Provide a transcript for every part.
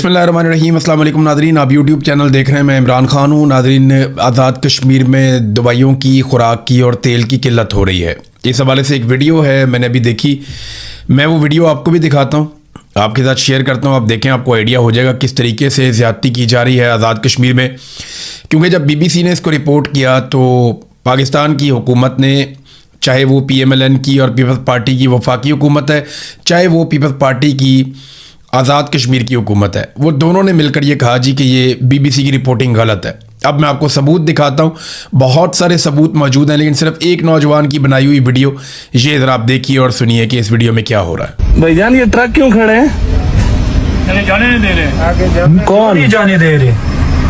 बिस्मिल्लाहिर्रहमानिर्रहीम। अस्सलाम वालेकुम नाज़रीन, आप यूट्यूब चैनल देख रहे हैं। मैं इमरान ख़ान हूँ। नाज़रीन, आज़ाद कश्मीर में दवाइयों की, खुराक की और तेल की किल्लत हो रही है। इस हवाले से एक वीडियो है, मैंने अभी देखी। मैं वो वीडियो आपको भी दिखाता हूँ, आपके साथ शेयर करता हूँ। आप देखें, आपको आइडिया हो जाएगा किस तरीके से ज़्यादती की जा रही है आज़ाद कश्मीर में। क्योंकि जब BBC ने इसको रिपोर्ट किया तो पाकिस्तान की हुकूमत ने, चाहे वो PMLN की और पीपल्स पार्टी की वफाकी हुकूमत है, चाहे वो पीपल्स पार्टी की आज़ाद कश्मीर की हुकूमत है, वो दोनों ने मिलकर ये कहा जी कि ये BBC की रिपोर्टिंग गलत है। अब मैं आपको सबूत दिखाता हूँ, बहुत सारे सबूत मौजूद हैं, लेकिन सिर्फ एक नौजवान की बनाई हुई वीडियो ये ज़रा आप देखिए और सुनिए कि इस वीडियो में क्या हो रहा है। भाईजान, ये ट्रक क्यों खड़े हैं? जाने नहीं दे रहे। कौन नहीं जाने दे रहे?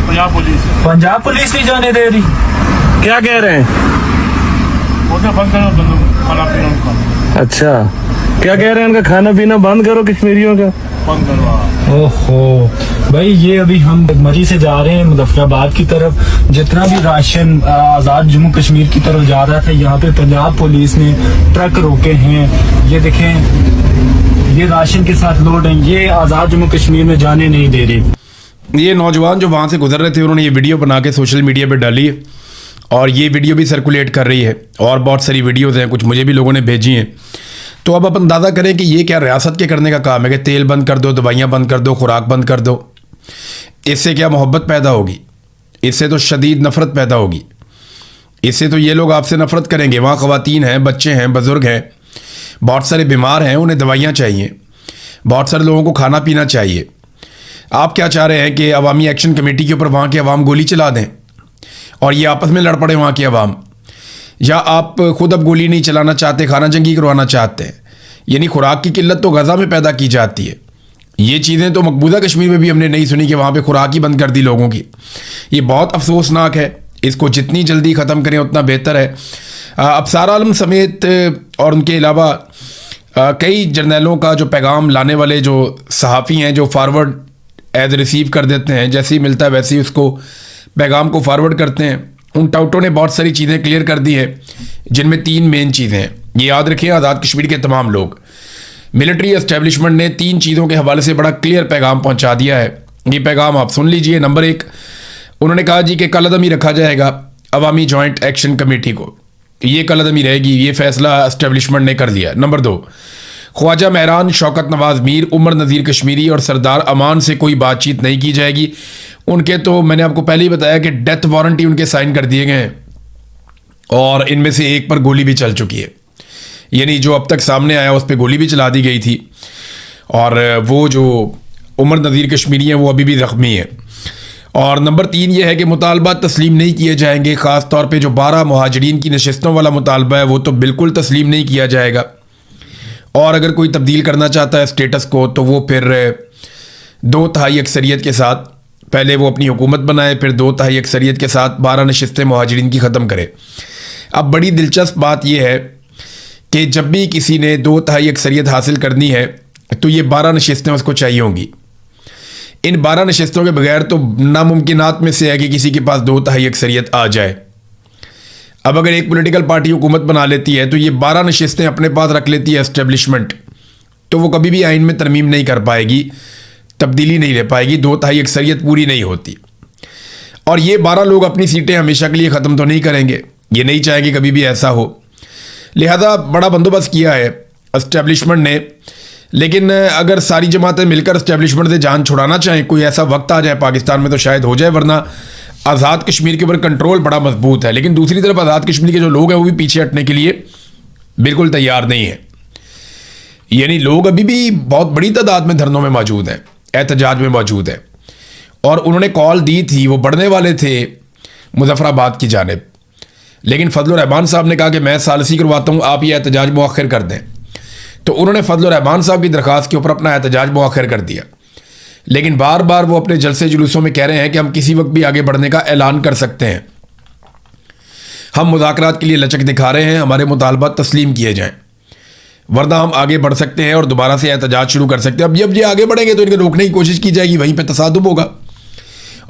पंजाब पुलिस। पंजाब पुलिस नहीं जाने दे रही। क्या कह रहे हैं? बोलते बंद करो बंदूक, खाना पीना उनका अच्छा, क्या कह रहे हैं? इनका खाना पीना बंद करो, कश्मीरियों का बंद करवा। ओहो भाई, ये अभी हम मरी से जा रहे हैं मुजफ्फराबाद की तरफ। जितना भी राशन आज़ाद जम्मू कश्मीर की तरफ जा रहा था, यहाँ पे पंजाब पुलिस ने ट्रक रोके हैं। ये देखें, ये राशन के साथ लोड है। ये आज़ाद जम्मू कश्मीर में जाने नहीं दे रही। ये नौजवान जो वहाँ से गुजर रहे थे, उन्होंने ये वीडियो बना के सोशल मीडिया पर डाली है और ये वीडियो भी सर्कुलेट कर रही है। और बहुत सारी वीडियोज़ हैं, कुछ मुझे भी लोगों ने भेजी हैं। तो अब आप अंदाज़ा करें कि ये क्या रियासत के करने का काम है कि तेल बंद कर दो, दवाइयाँ बंद कर दो, खुराक बंद कर दो। इससे क्या मोहब्बत पैदा होगी? इससे तो शदीद नफ़रत पैदा होगी। इससे तो ये लोग आपसे नफ़रत करेंगे। वहाँ ख़वातीन हैं, बच्चे हैं, बुज़ुर्ग हैं, बहुत सारे बीमार हैं, उन्हें दवाइयाँ चाहिए, बहुत सारे लोगों को खाना पीना चाहिए। आप क्या चाह रहे हैं कि अवामी एक्शन कमेटी के ऊपर वहाँ के अवाम गोली चला दें और ये आपस में लड़ पड़े वहाँ के अवाम? या आप खुद अब गोली नहीं चलाना चाहते, खाना जंगी करवाना चाहते हैं? यानी खुराक की किल्लत तो गज़ा में पैदा की जाती है। ये चीज़ें तो मकबूजा कश्मीर में भी हमने नहीं सुनी कि वहाँ पे खुराक ही बंद कर दी लोगों की। ये बहुत अफसोसनाक है। इसको जितनी जल्दी ख़त्म करें उतना बेहतर है। अफसार आलम समेत और उनके अलावा कई जर्नलों का जो पैगाम लाने वाले जो सहाफ़ी हैं, जो फारवर्ड एज रिसीव कर देते हैं, जैसे ही मिलता है वैसे ही उसको पैगाम को फारवर्ड करते हैं। उन टाउटों ने बहुत सारी चीज़ें क्लियर कर दी हैं, जिनमें 3 मेन चीज़ें हैं। ये याद रखिए, आज़ाद कश्मीर के तमाम लोग, मिलिट्री एस्टेब्लिशमेंट ने 3 चीज़ों के हवाले से बड़ा क्लियर पैगाम पहुंचा दिया है। ये पैगाम आप सुन लीजिए। नंबर 1, उन्होंने कहा जी कि कलअदमी रखा जाएगा अवामी जॉइंट एक्शन कमेटी को। ये कलअदमी रहेगी, ये फैसला एस्टेब्लिशमेंट ने कर लिया। नंबर 2, ख्वाजा महरान, शौकत नवाज़ मीर, उमर नज़ीर कश्मीरी और सरदार अमान से कोई बातचीत नहीं की जाएगी। उनके तो मैंने आपको पहले ही बताया कि डेथ वारंटी उनके साइन कर दिए गए हैं और इनमें से एक पर गोली भी चल चुकी है। यानी जो अब तक सामने आया उस पर गोली भी चला दी गई थी और वो जो उमर नज़ीर कश्मीरी हैं वो अभी भी ज़ख्मी है। और नंबर 3 ये है कि मुतालबा तस्लीम नहीं किए जाएंगे। ख़ास तौर पे जो 12 मुहाजिरीन की नशिस्तों वाला मुतालबा है वो तो बिल्कुल तस्लीम नहीं किया जाएगा। और अगर कोई तब्दील करना चाहता है स्टेटस को तो वो फिर 2/3 अक्सरियत के साथ, पहले वो अपनी हुकूमत बनाए, फिर 2/3 अक्सरियत के साथ 12 नशिस्तें मुहाजिरीन की ख़त्म करे। अब बड़ी दिलचस्प बात यह है कि जब भी किसी ने 2/3 अक्सरियत हासिल करनी है तो ये 12 नशिस्तें उसको चाहिए होंगी। इन 12 नशिस्तों के बगैर तो नामुमकिनात में से है कि किसी के पास 2/3 अक्सरियत आ जाए। अब अगर एक पॉलिटिकल पार्टी हुकूमत बना लेती है तो ये 12 नशिस्तें अपने पास रख लेती है एस्टेब्लिशमेंट, तो वो कभी भी आइन में तरमीम नहीं कर पाएगी, तब्दीली नहीं ले पाएगी, 2/3 अक्सरियत पूरी नहीं होती। और ये 12 लोग अपनी सीटें हमेशा के लिए ख़त्म तो नहीं करेंगे, ये नहीं चाहेंगे कभी भी ऐसा हो। लिहाजा बड़ा बंदोबस्त किया है एस्टेब्लिशमेंट ने। लेकिन अगर सारी जमातें मिलकर एस्टेब्लिशमेंट से जान छुड़ाना चाहें, कोई ऐसा वक्त आ जाए पाकिस्तान में तो शायद हो जाए, वरना आज़ाद कश्मीर के ऊपर कंट्रोल बड़ा मजबूत है। लेकिन दूसरी तरफ आज़ाद कश्मीर के जो लोग हैं वो भी पीछे हटने के लिए बिल्कुल तैयार नहीं है। यानी लोग अभी भी बहुत बड़ी तादाद में धरनों में मौजूद हैं, एहतजाज में मौजूद है। और उन्होंने कॉल दी थी, वो बढ़ने वाले थे मुजफ्फराबाद की जानिब, लेकिन फजल रहमान साहब ने कहा कि मैं सालसी करवाता हूँ, आप ये एहतजाज मुअख्खर कर दें। तो उन्होंने फजल रहमान साहब की दरख्वास्त के ऊपर अपना एहतजाज मुअख्खर कर दिया। लेकिन बार बार वो अपने जलसे जुलूसों में कह रहे हैं कि हम किसी वक्त भी आगे बढ़ने का ऐलान कर सकते हैं, हम मुज़ाकरात के लिए लचक दिखा रहे हैं, हमारे मुतालबात तस्लीम किए जाएँ, वरना हम आगे बढ़ सकते हैं और दोबारा से एहतजाज शुरू कर सकते हैं। अब जब ये आगे बढ़ेंगे तो इनको रोकने की कोशिश की जाएगी, वहीं पे तसादुम होगा।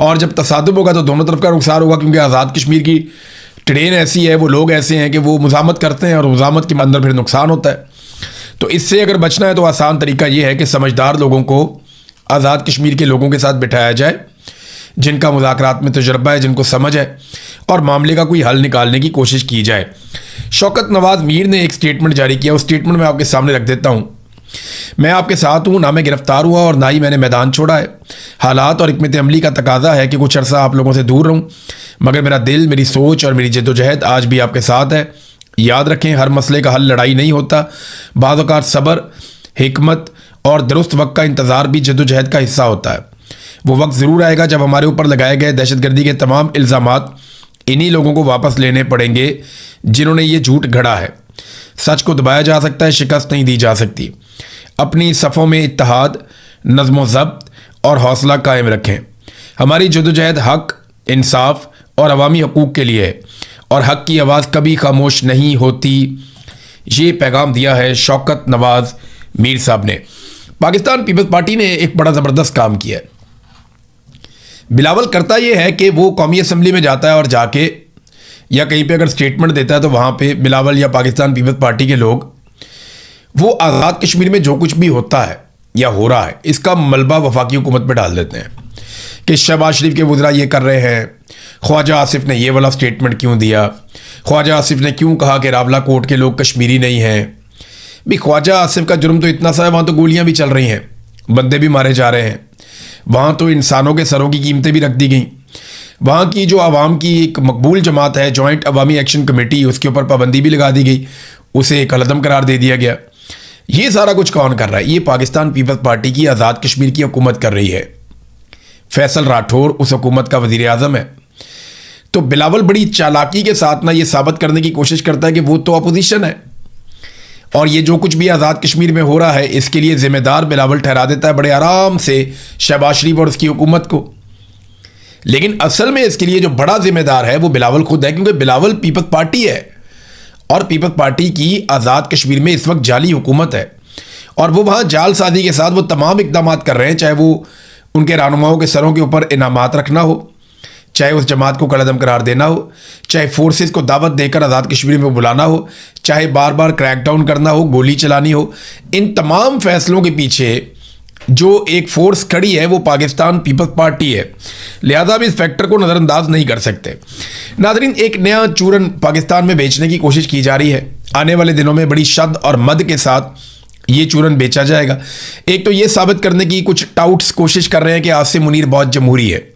और जब तसादुम होगा तो दोनों तरफ का नुकसान होगा, क्योंकि आज़ाद कश्मीर की ट्रेन ऐसी है, वो लोग ऐसे हैं कि वो मुज़ामत करते हैं और मुज़ामत के अंदर फिर नुकसान होता है। तो इससे अगर बचना है तो आसान तरीका ये है कि समझदार लोगों को आज़ाद कश्मीर के लोगों के साथ बिठाया जाए जिनका मुज़ाकरात में तजुर्बा है, जिनको समझ है, और मामले का कोई हल निकालने की कोशिश की जाए। शौकत नवाज़ मीर ने एक स्टेटमेंट जारी किया, उस स्टेटमेंट में आपके सामने रख देता हूँ। मैं आपके साथ हूँ, ना मैं गिरफ्तार हुआ और ना ही मैंने मैदान छोड़ा है। हालात और हिकमत अमली का तकाजा है कि कुछ अरसा आप लोगों से दूर रहूँ, मगर मेरा दिल, मेरी सोच और मेरी जद्दोजहद आज भी आपके साथ है। याद रखें, हर मसले का हल लड़ाई नहीं होता। बाज़ औक़ात सब्र, हिकमत और दुरुस्त वक्त का इंतज़ार भी जद्दोजहद का हिस्सा होता है। वो वक्त ज़रूर आएगा जब हमारे ऊपर लगाए गए दहशतगर्दी के तमाम इल्ज़ामात इन्हीं लोगों को वापस लेने पड़ेंगे जिन्होंने ये झूठ गढ़ा है। सच को दबाया जा सकता है, शिकस्त नहीं दी जा सकती। अपनी सफ़ों में इत्तेहाद, नज़्म ज़ब्त और हौसला कायम रखें। हमारी जद्दोजहद हक़, इंसाफ और अवामी हकूक़ के लिए है और हक़ की आवाज़ कभी खामोश नहीं होती। ये पैगाम दिया है शौकत नवाज़ मीर साहब ने। पाकिस्तान पीपल्स पार्टी ने एक बड़ा ज़बरदस्त काम किया है। बिलावल करता ये है कि वो कौमी असम्बली में जाता है और जाके या कहीं पे अगर स्टेटमेंट देता है तो वहाँ पे बिलावल या पाकिस्तान पीपल्स पार्टी के लोग वो आज़ाद कश्मीर में जो कुछ भी होता है या हो रहा है इसका मलबा वफाकी हुकूमत पे डाल देते हैं कि शहबाज शरीफ के वज़रा ये कर रहे हैं, ख्वाजा आसिफ ने ये वाला स्टेटमेंट क्यों दिया, ख्वाजा आसिफ ने क्यों कहा कि रावला कोट के लोग कश्मीरी नहीं हैं। भी ख्वाजा आसिफ का जुर्म तो इतना सा है, वहाँ तो गोलियाँ भी चल रही हैं, बंदे भी मारे जा रहे हैं, वहाँ तो इंसानों के सरों की कीमतें भी रख दी गई। वहाँ की जो आवाम की एक मकबूल जमात है जॉइंट अवामी एक्शन कमेटी, उसके ऊपर पाबंदी भी लगा दी गई, उसे कलअदम करार दे दिया गया। ये सारा कुछ कौन कर रहा है? ये पाकिस्तान पीपल्स पार्टी की आज़ाद कश्मीर की हुकूमत कर रही है। फैसल राठौर उस हुकूमत का वज़ीर आज़म है। तो बिलावल बड़ी चालाकी के साथ ना ये साबित करने की कोशिश करता है कि वो तो अपोजिशन है और ये जो कुछ भी आज़ाद कश्मीर में हो रहा है इसके लिए ज़िम्मेदार बिलावल ठहरा देता है बड़े आराम से शहबाज शरीफ और उसकी हुकूमत को। लेकिन असल में इसके लिए जो बड़ा ज़िम्मेदार है वो बिलावल खुद है, क्योंकि बिलावल पीपल्स पार्टी है और पीपल्स पार्टी की आज़ाद कश्मीर में इस वक्त जाली हुकूमत है और वो वहाँ जाल साजी के साथ वो तमाम इकदाम कर रहे हैं, चाहे वो उनके रहनुमाओं के सरों के ऊपर इनामात रखना हो, चाहे उस जमात को कलअदम करार देना हो, चाहे फोर्सेस को दावत देकर आज़ाद कश्मीर में बुलाना हो, चाहे बार बार क्रैकडाउन करना हो, गोली चलानी हो। इन तमाम फैसलों के पीछे जो एक फोर्स खड़ी है वो पाकिस्तान पीपल्स पार्टी है। लिहाजा भी इस फैक्टर को नज़रअंदाज नहीं कर सकते। नाज़रीन, एक नया चूरन पाकिस्तान में बेचने की कोशिश की जा रही है। आने वाले दिनों में बड़ी शद और मद के साथ ये चूरन बेचा जाएगा। एक तो ये साबित करने की कुछ टाउट्स कोशिश कर रहे हैं कि आसिम मुनीर बहुत जमहूरी है,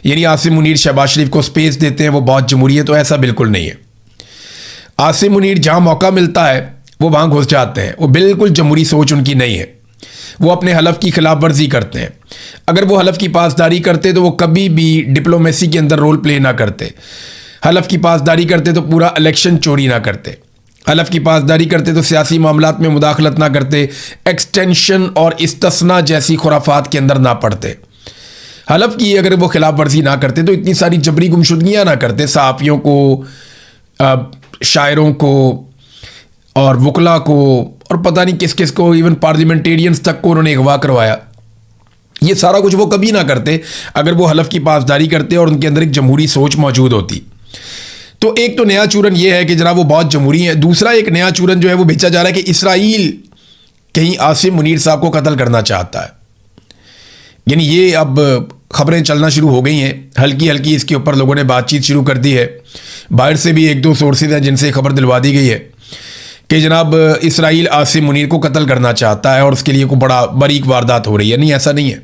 यानी आसिम मुनीर शहबाज शरीफ को स्पेस देते हैं, वो बहुत जमहूरी है। तो ऐसा बिल्कुल नहीं है। आसिम मुनीर जहाँ मौका मिलता है वो वहाँ घुस जाते हैं। वो बिल्कुल जमहूरी सोच उनकी नहीं है। वो अपने हलफ की खिलाफ वर्जी करते हैं। अगर वो हलफ की पासदारी करते तो वो कभी भी डिप्लोमेसी के अंदर रोल प्ले ना करते। हलफ की पासदारी करते तो पूरा इलेक्शन चोरी ना करते। हलफ की पासदारी करते तो सियासी मामलात में मुदाखलत ना करते, एक्सटेंशन और इस्तिस्ना जैसी खुराफात के अंदर ना पड़ते। हलफ की अगर वो खिलाफ वर्जी ना करते तो इतनी सारी जबरी गुमशुदगियाँ ना करते, सहाफ़ियों को, शायरों को और वकला को और पता नहीं किस किस को, इवन पार्लियामेंटेरियंस तक को उन्होंने अगवा करवाया। ये सारा कुछ वो कभी ना करते अगर वो हलफ की पासदारी करते और उनके अंदर एक जमहूरी सोच मौजूद होती। तो एक तो नया चूरन ये है कि जनाब वो बहुत जमहूरी है। दूसरा एक नया चूरन जो है वो बेचा जा रहा है कि इसराइल कहीं आसिम मुनीर साहब को कत्ल करना चाहता है। यानी ये अब खबरें चलना शुरू हो गई हैं, हल्की हल्की इसके ऊपर लोगों ने बातचीत शुरू कर दी है। बाहर से भी एक दो सोर्सेज हैं जिनसे खबर दिलवा दी गई है कि जनाब इसराइल आसिम मुनीर को कत्ल करना चाहता है और उसके लिए कोई बड़ा बारीक वारदात हो रही है। नहीं, ऐसा नहीं है।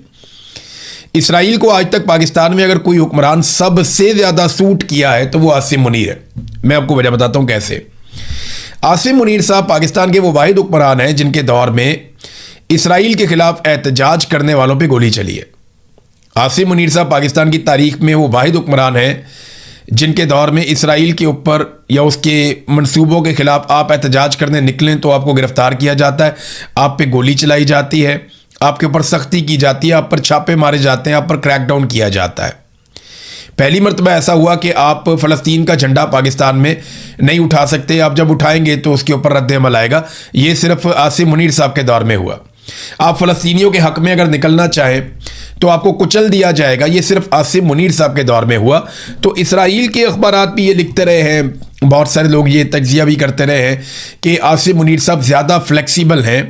इसराइल को आज तक पाकिस्तान में अगर कोई हुक्मरान सबसे ज़्यादा सूट किया है तो वो आसिम मुनीर है। मैं आपको वजह बताता हूँ कैसे। आसिम मुनीर साहब पाकिस्तान के वो वाहिद हुक्मरान हैं जिनके दौर में इसराइल के खिलाफ एहतजाज करने वालों पे गोली चली है। आसिम मुनीर साहब पाकिस्तान की तारीख में वो वाहिद हुक्मरान हैं जिनके दौर में इसराइल के ऊपर या उसके मंसूबों के खिलाफ आप एहतजाज करने निकलें तो आपको गिरफ्तार किया जाता है, आप पे गोली चलाई जाती है, आपके ऊपर सख्ती की जाती है, आप पर छापे मारे जाते हैं, आप पर क्रैकडाउन किया जाता है। पहली मरतबा ऐसा हुआ कि आप फ़लस्तीन का झंडा पाकिस्तान में नहीं उठा सकते, आप जब उठाएंगे तो उसके ऊपर रद्द अमल आएगा। ये सिर्फ आसिम मुनीर साहब के दौर में हुआ। आप फ़लस्तीनियों के हक़ में अगर निकलना चाहें तो आपको कुचल दिया जाएगा। ये सिर्फ आसिम मुनीर साहब के दौर में हुआ। तो इसराइल के अखबारात भी ये लिखते रहे हैं, बहुत सारे लोग ये तज्जिया भी करते रहे हैं कि आसिम मुनीर साहब ज़्यादा फ्लेक्सिबल हैं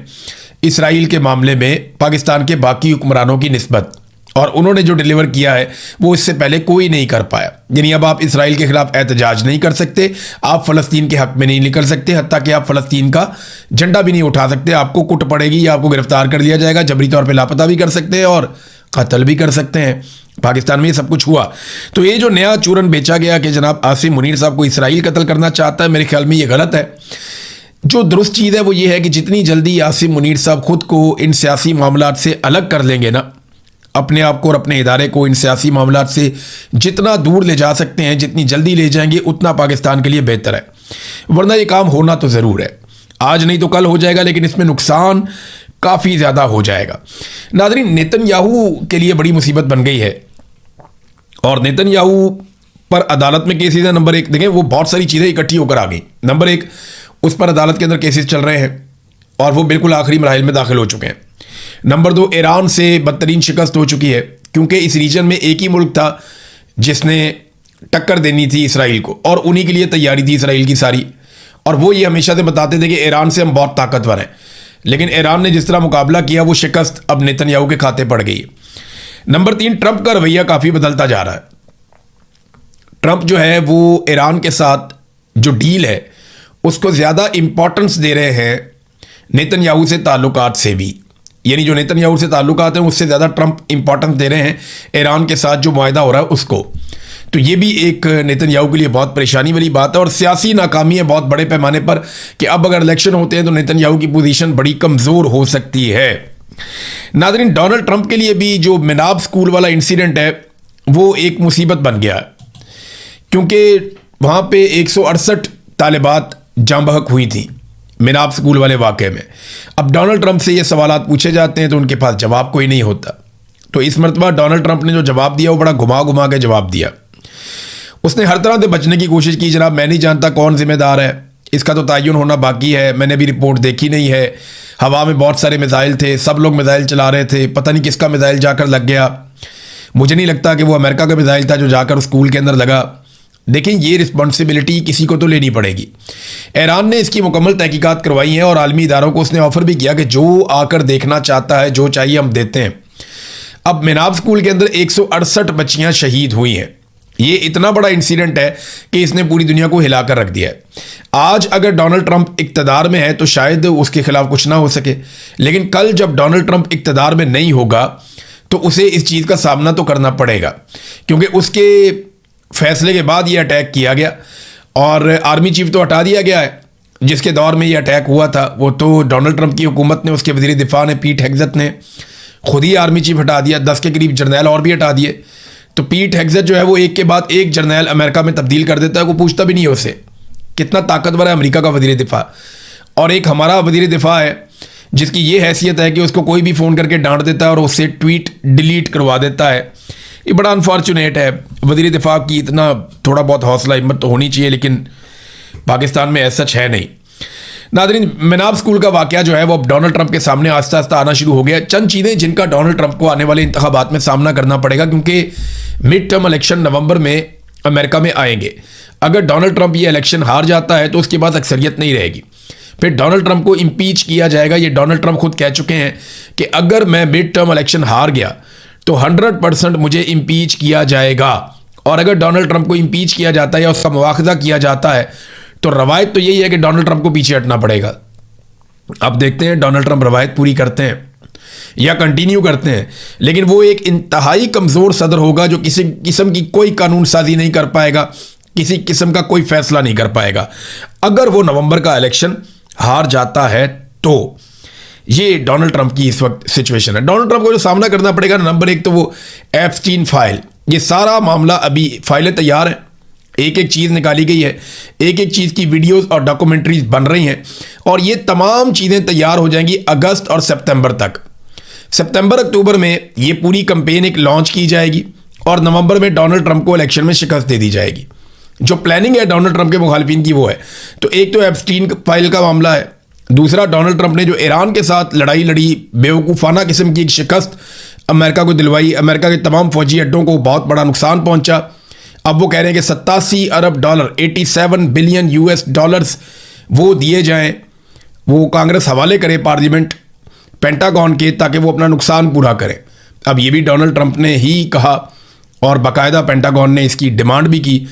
इसराइल के मामले में पाकिस्तान के बाकी हुक्मरानों की निस्बत, और उन्होंने जो डिलीवर किया है वो इससे पहले कोई नहीं कर पाया। यानी अब आप इसराइल के खिलाफ एहतजाज नहीं कर सकते, आप फ़लस्तीन के हक़ में नहीं निकल सकते, हत्ता कि आप फ़लस्तीन का झंडा भी नहीं उठा सकते। आपको कुट पड़ेगी या आपको गिरफ्तार कर लिया जाएगा, जबरी तौर पर लापता भी कर सकते हैं और कत्ल भी कर सकते हैं। पाकिस्तान में ये सब कुछ हुआ। तो ये जो नया चूरन बेचा गया कि जनाब आसिम मुनीर साहब को इसराइल कत्ल करना चाहता है, मेरे ख्याल में ये गलत है। जो दुरुस्त चीज़ है वो ये है कि जितनी जल्दी आसिम मुनीर साहब खुद को इन सियासी मामलात से अलग कर लेंगे ना, अपने आप को और अपने इदारे को इन सियासी मामलात से जितना दूर ले जा सकते हैं, जितनी जल्दी ले जाएंगे उतना पाकिस्तान के लिए बेहतर है। वरना ये काम होना तो ज़रूर है, आज नहीं तो कल हो जाएगा, लेकिन इसमें नुकसान काफ़ी ज़्यादा हो जाएगा। नाज़रीन, नेतन्याहू के लिए बड़ी मुसीबत बन गई है और नेतन्याहू पर अदालत में केसेस है। नंबर 1 देखें, वो बहुत सारी चीज़ें इकट्ठी होकर आ गई। नंबर 1, उस पर अदालत के अंदर केसेस चल रहे हैं और वो बिल्कुल आखिरी मराहिल में दाखिल हो चुके हैं। नंबर 2, ईरान से बदतरीन शिकस्त हो चुकी है, क्योंकि इस रीजन में एक ही मुल्क था जिसने टक्कर देनी थी इसराइल को और उन्हीं के लिए तैयारी थी इसराइल की सारी, और वो ये हमेशा से बताते थे कि ईरान से हम बहुत ताकतवर हैं। लेकिन ईरान ने जिस तरह मुकाबला किया वो शिकस्त अब नेतन्याहू के खाते पड़ गई। नंबर 3, ट्रंप का रवैया काफ़ी बदलता जा रहा है। ट्रंप जो है वो ईरान के साथ जो डील है उसको ज़्यादा इंपॉर्टेंस दे रहे हैं नेतन्याहू से ताल्लुकात से भी। यानी जो नेतन्याहू से ताल्लुकात हैं उससे ज़्यादा ट्रंप इंपॉर्टेंस दे रहे हैं ईरान के साथ जो मुआहदा हो रहा है उसको। तो ये भी एक नेतन्याहू के लिए बहुत परेशानी वाली बात है और सियासी नाकामी है बहुत बड़े पैमाने पर कि अब अगर इलेक्शन होते हैं तो नेतन्याहू की पोजीशन बड़ी कमज़ोर हो सकती है। नाज़रीन, डोनाल्ड ट्रंप के लिए भी जो मिनाब स्कूल वाला इंसिडेंट है वो एक मुसीबत बन गया है, क्योंकि वहाँ पे 168 तालिबात जाँ बहक हुई थी मिनाब स्कूल वाले वाक़े में। अब डोनाल्ड ट्रंप से ये सवालात पूछे जाते हैं तो उनके पास जवाब कोई नहीं होता। तो इस मरतबा डोनाल्ड ट्रंप ने जो जवाब दिया वो बड़ा घुमा घुमा के जवाब दिया। उसने हर तरह से बचने की कोशिश की, जनाब मैं नहीं जानता कौन जिम्मेदार है, इसका तो तयन होना बाकी है, मैंने भी रिपोर्ट देखी नहीं है, हवा में बहुत सारे मिसाइल थे, सब लोग मिसाइल चला रहे थे, पता नहीं किसका मिसाइल जाकर लग गया, मुझे नहीं लगता कि वो अमेरिका का मिसाइल था जो जाकर स्कूल के अंदर लगा। देखिए, ये रिस्पॉन्सिबिलिटी किसी को तो लेनी पड़ेगी। ईरान ने इसकी मुकम्मल तहकीकात करवाई हैं और आलमी इदारों को उसने ऑफ़र भी किया कि जो आकर देखना चाहता है, जो चाहिए हम देते हैं। अब मिनाब स्कूल के अंदर 168 बच्चियां शहीद हुई हैं। ये इतना बड़ा इंसिडेंट है कि इसने पूरी दुनिया को हिलाकर रख दिया है। आज अगर डोनाल्ड ट्रंप इक़्तिदार में है तो शायद उसके खिलाफ कुछ ना हो सके, लेकिन कल जब डोनाल्ड ट्रंप इक़्तिदार में नहीं होगा तो उसे इस चीज़ का सामना तो करना पड़ेगा, क्योंकि उसके फैसले के बाद ये अटैक किया गया और आर्मी चीफ तो हटा दिया गया है। जिसके दौर में ये अटैक हुआ था वो तो डोनाल्ड ट्रंप की हुकूमत ने, उसके वज़ीर दिफा ने, पीट हेग्सेथ ने खुद ही आर्मी चीफ हटा दिया, 10 के करीब जर्नैल और भी हटा दिए। तो पीट हेग्सेथ जो है वो एक के बाद एक जर्नैल अमेरिका में तब्दील कर देता है, वो पूछता भी नहीं है उससे कितना ताकतवर है अमेरिका का वज़ीर दिफा। और एक हमारा वज़ीर दिफा है जिसकी ये हैसियत है कि उसको कोई भी फ़ोन करके डांट देता है और उससे ट्वीट डिलीट करवा देता है। ये बड़ा अनफॉर्चुनेट है। वज़ीर दिफा की इतना थोड़ा बहुत हौसला हिम्मत तो होनी चाहिए, लेकिन पाकिस्तान में ऐसा सच है नहीं। नाज़रीन, मिनाब स्कूल का वाक़या जो है वो अब डोनाल्ड ट्रंप के सामने आस्ता आस्ता आना शुरू हो गया। चंद चीज़ें जिनका डोनाल्ड ट्रंप को आने वाले इंतखाबात में सामना करना पड़ेगा, क्योंकि मिड टर्म इलेक्शन नवंबर में अमेरिका में आएंगे। अगर डोनाल्ड ट्रंप ये इलेक्शन हार जाता है तो उसके बाद अक्सरियत नहीं रहेगी, फिर डोनाल्ड ट्रंप को इम्पीच किया जाएगा। ये डोनाल्ड ट्रंप खुद कह चुके हैं कि अगर मैं मिड टर्म इलेक्शन हार गया तो 100% मुझे इम्पीच किया जाएगा। और अगर डोनाल्ड ट्रंप को इम्पीच किया जाता है या उसका मुआखजा किया जाता है तो रवायत तो यही है कि डोनाल्ड ट्रंप को पीछे हटना पड़ेगा। अब देखते हैं डोनाल्ड ट्रंप रवायत पूरी करते हैं या कंटिन्यू करते हैं, लेकिन वो एक इंतहाई कमज़ोर सदर होगा जो किसी किस्म की कोई कानून साजी नहीं कर पाएगा, किसी किस्म का कोई फैसला नहीं कर पाएगा अगर वो नवंबर का इलेक्शन हार जाता है। तो ये डोनाल्ड ट्रंप की इस वक्त सिचुएशन है। डोनाल्ड ट्रंप को जो सामना करना पड़ेगा, नंबर 1 तो वो एप्स्टीन फाइल, ये सारा मामला, अभी फाइलें तैयार हैं, एक एक चीज़ निकाली गई है, एक एक चीज़ की वीडियोस और डॉक्यूमेंट्रीज बन रही हैं और ये तमाम चीज़ें तैयार हो जाएंगी अगस्त और सितंबर तक। सितंबर अक्टूबर में ये पूरी कंपेन एक लॉन्च की जाएगी और नवंबर में डोनाल्ड ट्रंप को इलेक्शन में शिकस्त दे दी जाएगी। जो प्लानिंग है डोनाल्ड ट्रंप के मुखालिफिन की वो है। तो एक तो एप्स्टीन फाइल का मामला है, दूसरा डोनाल्ड ट्रंप ने जो ईरान के साथ लड़ाई लड़ी, बेवकूफ़ाना किस्म की एक शिकस्त अमेरिका को दिलवाई, अमेरिका के तमाम फौजी अड्डों को बहुत बड़ा नुकसान पहुंचा। अब वो कह रहे हैं कि 87 अरब डॉलर, 87 बिलियन US डॉलर्स वो दिए जाएं, वो कांग्रेस हवाले करे पेंटागन के, ताकि वो अपना नुकसान पूरा करें। अब ये भी डोनाल्ड ट्रंप ने ही कहा और बाकायदा पेंटागन ने इसकी डिमांड भी की।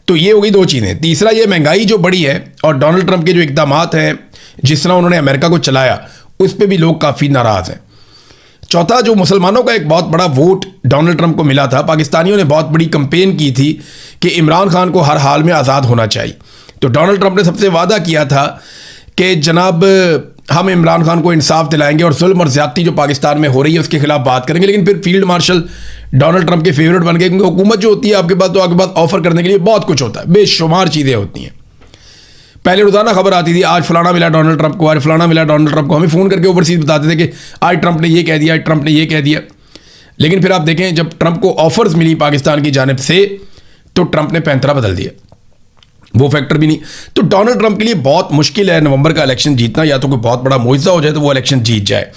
तो ये हो गई दो चीज़ें। तीसरा, ये महंगाई जो बढ़ी है और डोनाल्ड ट्रंप के जो इक़दामात हैं, जिस तरह उन्होंने अमेरिका को चलाया, उस पर भी लोग काफ़ी नाराज़ हैं। चौथा, जो मुसलमानों का एक बहुत बड़ा वोट डोनाल्ड ट्रंप को मिला था, पाकिस्तानियों ने बहुत बड़ी कंपेन की थी कि इमरान खान को हर हाल में आज़ाद होना चाहिए। तो डोनाल्ड ट्रंप ने सबसे वादा किया था कि जनाब हम इमरान खान को इंसाफ दिलाएंगे और जुल्म और ज़्यादती जो पाकिस्तान में हो रही है उसके खिलाफ बात करेंगे। लेकिन फिर फील्ड मार्शल डोनाल्ड ट्रंप के फेवरेट बन गए, क्योंकि हुकूमत जो होती है आपके पास, तो आपके पास ऑफर करने के लिए बहुत कुछ होता है, बेशुमार चीज़ें होती हैं। पहले रोज़ाना खबर आती थी, आज फलाना मिला डोनाल्ड ट्रंप को, आज फलाना मिला डोनाल्ड ट्रंप को। हमें फ़ोन करके ओवरसीज़ बताते थे कि आज ट्रंप ने ये कह दिया, आज ट्रंप ने ये कह दिया। लेकिन फिर आप देखें, जब ट्रंप को ऑफर्स मिली पाकिस्तान की जानिब से, तो ट्रंप ने पैंतरा बदल दिया, वो फैक्टर भी नहीं। तो डोनाल्ड ट्रंप के लिए बहुत मुश्किल है नवंबर का इलेक्शन जीतना, या तो कोई बहुत बड़ा मुआवजा हो जाए तो वो इलेक्शन जीत जाए।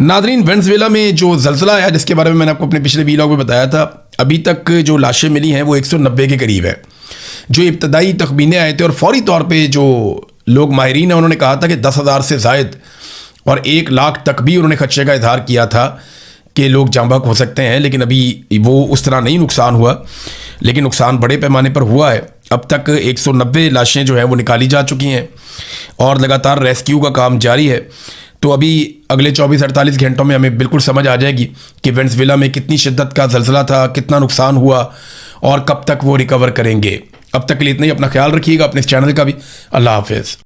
नादरीन, वेनेजुएला में जो ज़लज़ला आया, जिसके बारे में मैंने आपको अपने पिछले वीलॉग में बताया था, अभी तक जो लाशें मिली हैं वो 190 के करीब है। जो इब्तदाई तखमीने आए थे और फौरी तौर पर जो लोग माहिरीन हैं उन्होंने कहा था कि 10,000 से ज़ायद और 1 लाख तक भी उन्होंने खदशे का इजहार किया था कि लोग जाँ बहक हो सकते हैं। लेकिन अभी वो उस तरह नहीं नुकसान हुआ, लेकिन नुकसान बड़े पैमाने पर हुआ है। अब तक 190 लाशें जो हैं वो निकाली जा चुकी हैं और लगातार रेस्क्यू का काम जारी है। तो अभी अगले 24-48 घंटों में हमें बिल्कुल समझ आ जाएगी कि वेनेजुएला में कितनी शिद्दत का ज़लज़ला था, कितना नुकसान हुआ और कब तक वो रिकवर करेंगे। अब तक के लिए इतना ही। अपना ख्याल रखिएगा, अपने इस चैनल का भी। अल्लाह हाफिज़।